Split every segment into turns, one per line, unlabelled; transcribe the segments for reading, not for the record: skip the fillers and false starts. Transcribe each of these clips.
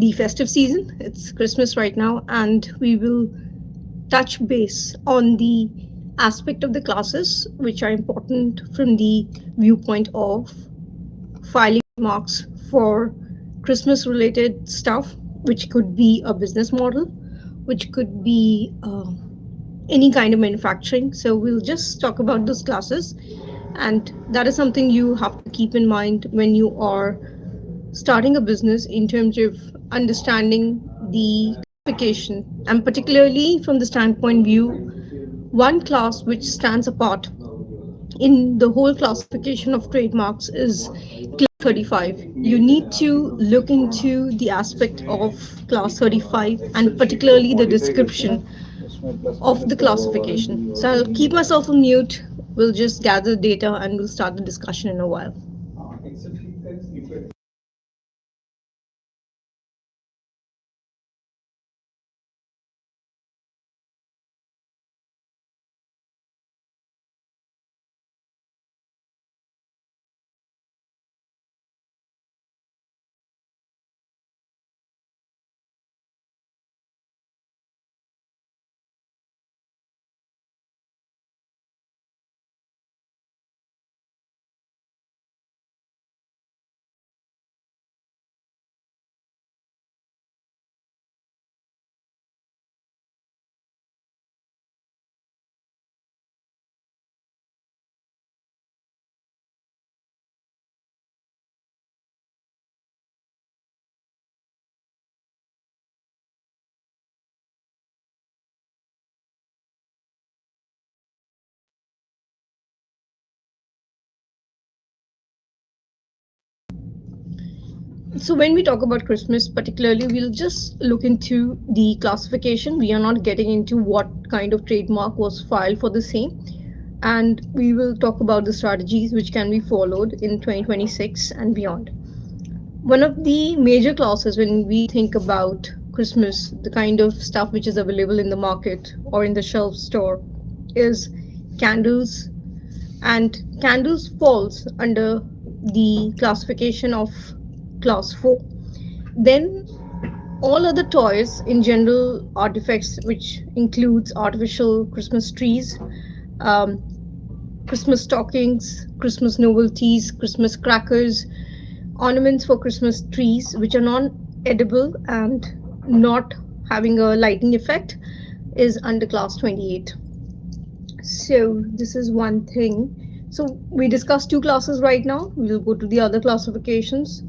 the festive season. It's Christmas right now, and we will touch base on the aspect of the classes which are important from the viewpoint of filing marks for Christmas related stuff, which could be a business model, which could be any kind of manufacturing. So we'll just talk about those classes, and that is something you have to keep in mind when you are starting a business in terms of understanding the classification, and particularly from the standpoint view, one class which stands apart in the whole classification of trademarks is class 35. You need to look into the aspect of class 35 and particularly the description of the classification. So I'll keep myself on mute. We'll just gather data and we'll start the discussion in a while. So when we talk about Christmas, particularly, we'll just look into the classification. We are not getting into what kind of trademark was filed for the same. And we will talk about the strategies which can be followed in 2026 and beyond. One of the major clauses when we think about Christmas, the kind of stuff which is available in the market or in the shelf store, is candles. And candles falls under the classification of class 4. Then all other toys in general artifacts, which includes artificial Christmas trees, um, Christmas stockings, Christmas novelties, Christmas crackers, ornaments for Christmas trees, which are non edible and not having a lighting effect, is under class 28. So, this is one thing. So, we discussed two classes right now. We'll go to the other classifications.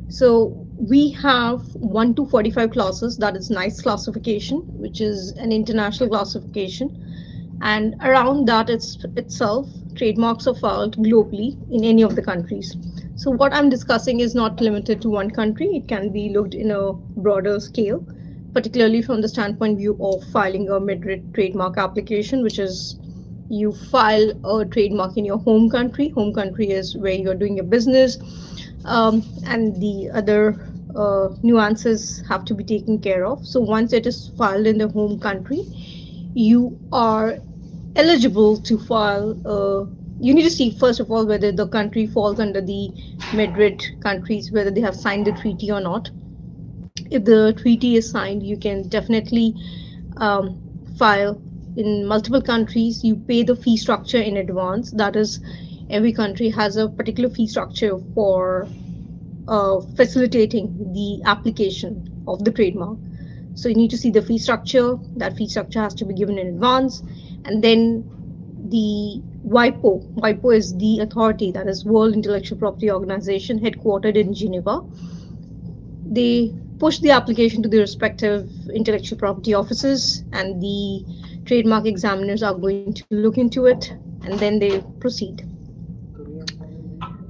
So, we have 1 to 45 classes, that is nice classification, which is an international classification, and around that itself trademarks are filed globally in any of the countries. So what I'm discussing is not limited to one country. It can be looked in a broader scale, particularly from the standpoint view of filing a mid trademark application, which is you file a trademark in your home country. Home country is where you're doing your business, and the other nuances have to be taken care of. So once it is filed in the home country, you are eligible to file. You need to see first of all whether the country falls under the Madrid countries, whether they have signed the treaty or not. If the treaty is signed, you can definitely file in multiple countries. You pay the fee structure in advance. That is, every country has a particular fee structure for facilitating the application of the trademark. So you need to see the fee structure. That fee structure has to be given in advance. And then the WIPO is the authority, that is World Intellectual Property Organization, headquartered in Geneva. They push the application to the respective intellectual property offices, and the trademark examiners are going to look into it, and then they proceed.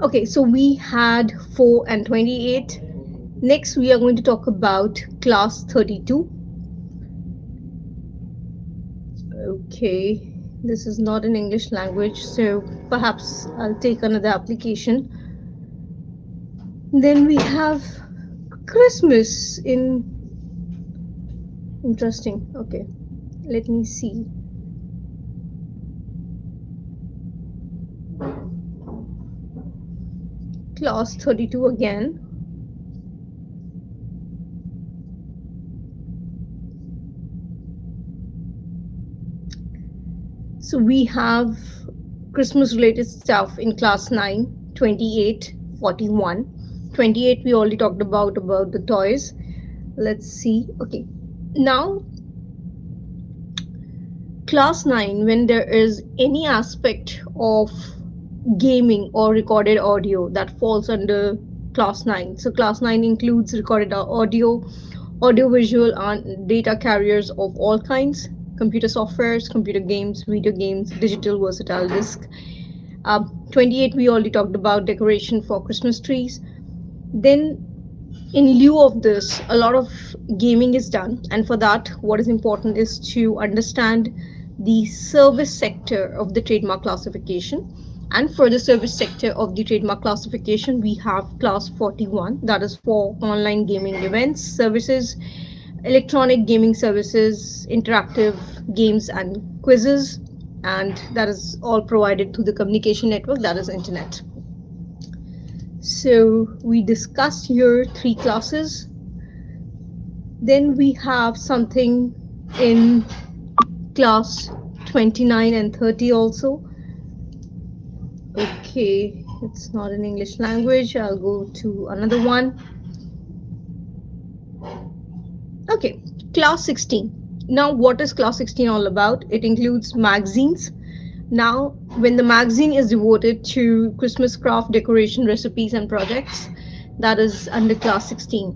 Okay, so we had 4 and 28. Next, we are going to talk about class 32. Okay, this is not in English language, so perhaps I'll take another application. Then we have Christmas in. Interesting. Okay, let me see. Class 32 again. So we have Christmas related stuff in class 9, 28, 41. 28 we already talked about the toys. Let's see. Okay. Now class 9, when there is any aspect of gaming or recorded audio, that falls under class 9. So class 9 includes recorded audio, audiovisual and data carriers of all kinds, computer softwares, computer games, video games, digital versatile disk. 28 we already talked about decoration for Christmas trees. Then in lieu of this, a lot of gaming is done, and for that what is important is to understand the service sector of the trademark classification. And for the service sector of the trademark classification, we have class 41, that is for online gaming events, services, electronic gaming services, interactive games and quizzes, and that is all provided through the communication network, that is internet. So we discussed here 3 classes. Then we have something in class 29 and 30 also. Okay, it's not in English language. I'll go to another one. Okay, class 16. Now, what is class 16 all about? It includes magazines. Now, when the magazine is devoted to Christmas craft, decoration, recipes, and projects, that is under class 16.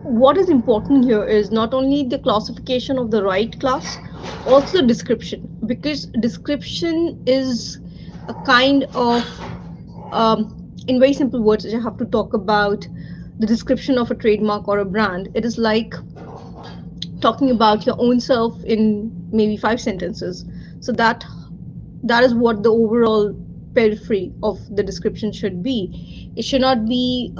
What is important here is not only the classification of the right class, also the description, because description is a kind of, in very simple words, I have to talk about the description of a trademark or a brand. It is like talking about your own self in maybe 5 sentences. So that is what the overall periphery of the description should be. It should not be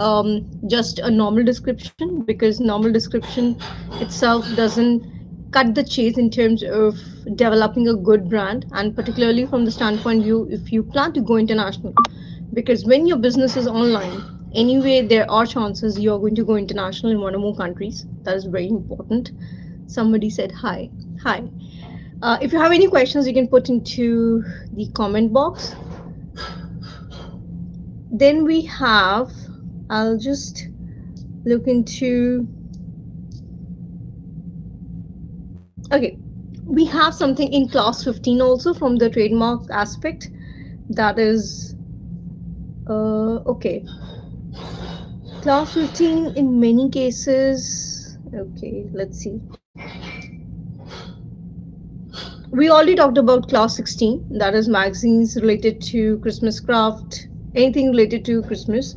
just a normal description, because normal description itself doesn't cut the chase in terms of developing a good brand, and particularly from the standpoint view if you plan to go international, because when your business is online, anyway there are chances you are going to go international in 1 or more countries. That is very important. Somebody said hi. If you have any questions, you can put into the comment box. Then we have, I'll just look into, okay, we have something in class 15 also from the trademark aspect. That is, okay, class 15 in many cases. Okay, let's see. We already talked about class 16, that is magazines related to Christmas craft, anything related to Christmas.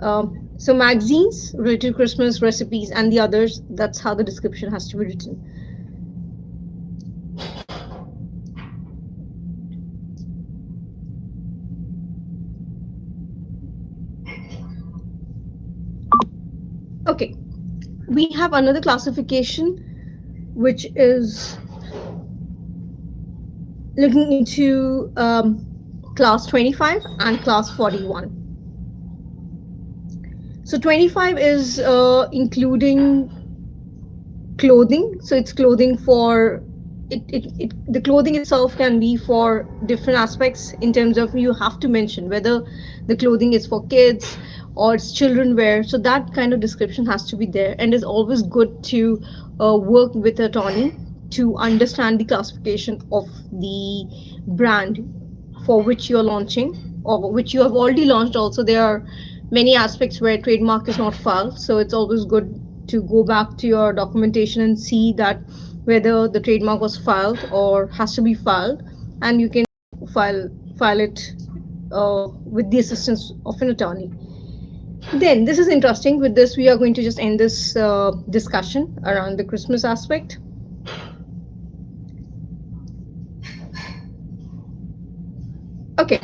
So magazines related to Christmas, recipes, and the others, that's how the description has to be written. Okay, we have another classification which is looking into class 25 and class 41. So 25 is including clothing. So it's clothing for the clothing itself can be for different aspects, in terms of you have to mention whether the clothing is for kids or it's children wear. So that kind of description has to be there, and it's always good to work with an attorney to understand the classification of the brand for which you're launching, or which you have already launched. Also, there are many aspects where trademark is not filed, so it's always good to go back to your documentation and see that whether the trademark was filed or has to be filed, and you can file it with the assistance of an attorney. Then this is interesting. With this, we are going to just end this discussion around the Christmas aspect. Okay,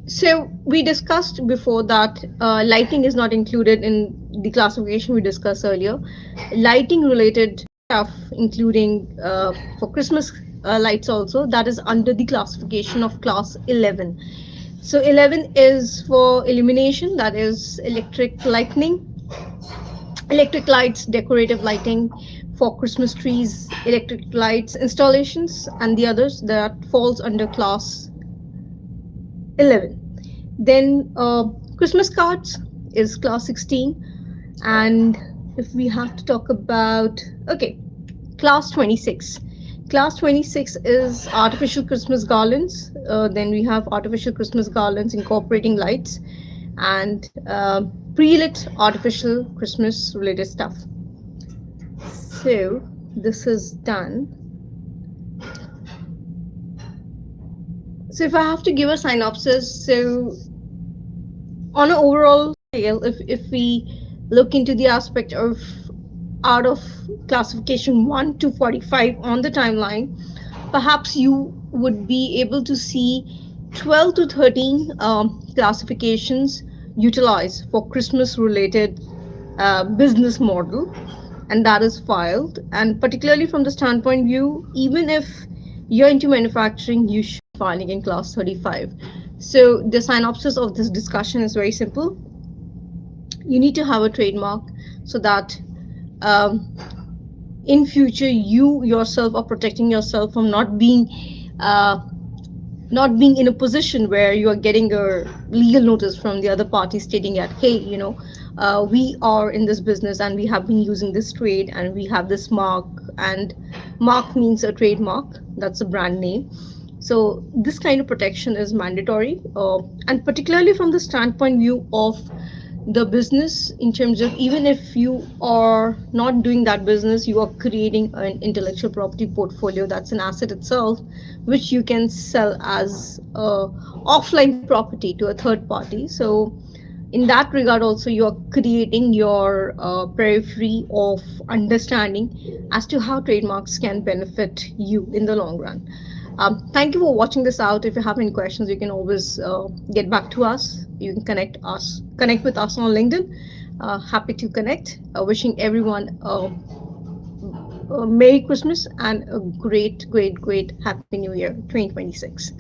so we discussed before that lighting is not included in the classification we discussed earlier. Lighting related stuff, including for Christmas lights also, that is under the classification of class 11. So 11 is for illumination, that is electric lighting. electric lights, decorative lighting for Christmas trees, electric lights installations, and the others that falls under class 11. Then Christmas cards is class 16. And if we have to talk about, okay, class 26. Class 26 is artificial Christmas garlands. Then we have artificial Christmas garlands incorporating lights and pre-lit artificial Christmas related stuff. So this is done. So if I have to give a synopsis, so on an overall scale, if we look into the aspect of out of classification 1 to 45 on the timeline, perhaps you would be able to see 12 to 13 classifications utilized for Christmas related business model, and that is filed. And particularly from the standpoint view, even if you're into manufacturing, you should be filing in class 35. So the synopsis of this discussion is very simple. You need to have a trademark so that in future you yourself are protecting yourself from not being in a position where you are getting a legal notice from the other party stating that, hey, we are in this business and we have been using this trade and we have this mark, and mark means a trademark, that's a brand name. So this kind of protection is mandatory, and particularly from the standpoint view of the business, in terms of even if you are not doing that business, you are creating an intellectual property portfolio, that's an asset itself, which you can sell as offline property to a third party. So in that regard also, you are creating your periphery of understanding as to how trademarks can benefit you in the long run. Thank you for watching this out. If you have any questions, you can always get back to us. You can connect with us on LinkedIn. Happy to connect. Wishing everyone a Merry Christmas and a great, great, great Happy New Year 2026.